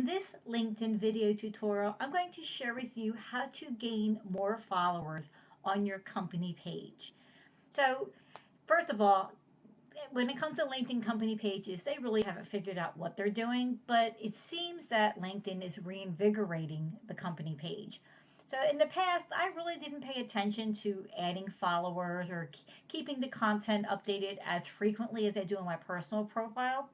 this LinkedIn video tutorial, I'm going to share with you how to gain more followers on your company page. So first of all, when it comes to LinkedIn company pages, they really haven't figured out what they're doing, but it seems that LinkedIn is reinvigorating the company page. So in the past, I really didn't pay attention to adding followers or keeping the content updated as frequently as I do on my personal profile,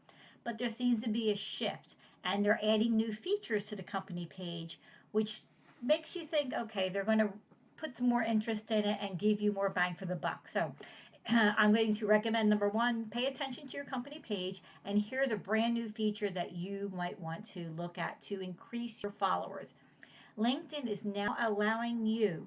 but there seems to be a shift and they're adding new features to the company page, which makes you think, okay, they're going to put some more interest in it and give you more bang for the buck. So I'm going to recommend number one, pay attention to your company page. And here's a brand new feature that you might want to look at to increase your followers. LinkedIn is now allowing you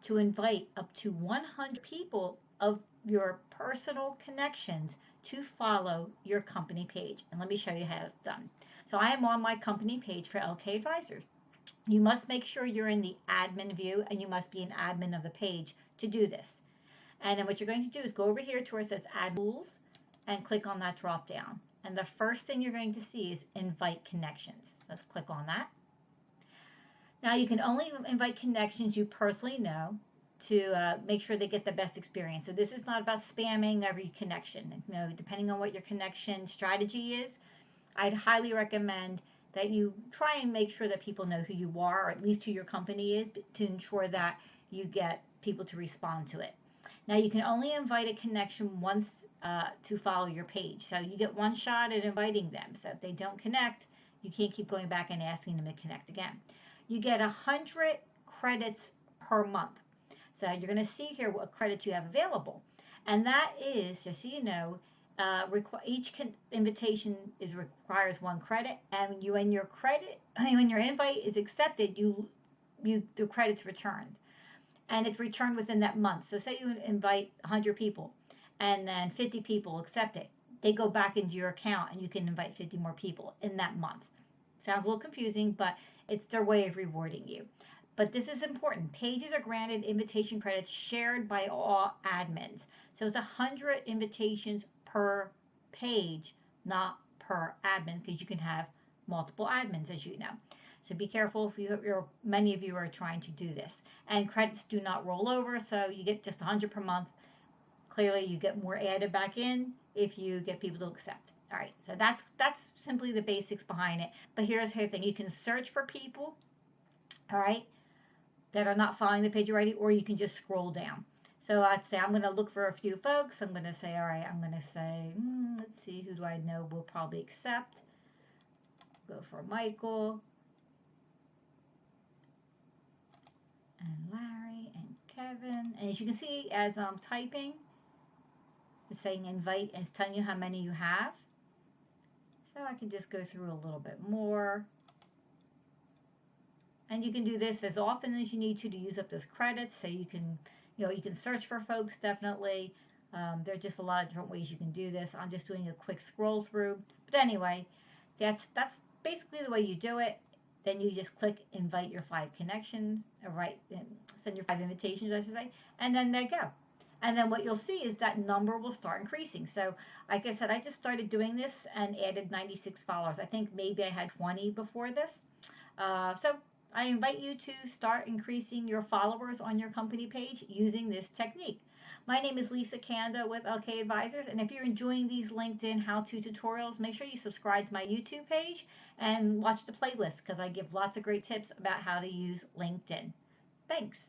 to invite up to 100 people of your personal connections to follow your company page. And let me show you how it's done. So I am on my company page for LK Advisors. You must make sure you're in the admin view and you must be an admin of the page to do this. And then what you're going to do is go over here to where it says Add Rules and click on that drop down. And the first thing you're going to see is Invite Connections. So let's click on that. Now you can only invite connections you personally know to make sure they get the best experience. So this is not about spamming every connection. You know, depending on what your connection strategy is, I'd highly recommend that you try and make sure that people know who you are, or at least who your company is, to ensure that you get people to respond to it. Now you can only invite a connection once to follow your page. So you get one shot at inviting them. So if they don't connect, you can't keep going back and asking them to connect again. You get 100 credits per month. So you're going to see here what credits you have available. And that is, just so you know, each invitation requires 1 credit, and when your invite is accepted, the credit's returned, and it's returned within that month. So say you invite 100 people, and then 50 people accept it, they go back into your account, and you can invite 50 more people in that month. Sounds a little confusing, but it's their way of rewarding you. But this is important. Pages are granted invitation credits shared by all admins. So it's 100 invitations per page, not per admin, because you can have multiple admins, as you know. So be careful if many of you are trying to do this. And credits do not roll over, so you get just 100 per month. Clearly, you get more added back in if you get people to accept. All right, so that's simply the basics behind it. But here's the thing: you can search for people, all right, that are not following the page already, or you can just scroll down. So I'd say I'm going to look for a few folks. I'm going to say, all right, I'm going to say, let's see, who do I know will probably accept? Go for Michael and Larry and Kevin. And as you can see, as I'm typing, it's saying invite, and it's telling you how many you have. So I can just go through a little bit more. And you can do this as often as you need to use up those credits. So you can, you can search for folks, definitely. There are just a lot of different ways you can do this. I'm just doing a quick scroll through. But anyway, that's basically the way you do it. Then you just click invite your 5 connections, send your 5 invitations, I should say, and then there you go. And then what you'll see is that number will start increasing. So like I said, I just started doing this and added 96 followers. I think maybe I had 20 before this. So I invite you to start increasing your followers on your company page using this technique. My name is Lisa Kanda with LK Advisors, and if you're enjoying these LinkedIn how-to tutorials, make sure you subscribe to my YouTube page and watch the playlist, because I give lots of great tips about how to use LinkedIn. Thanks.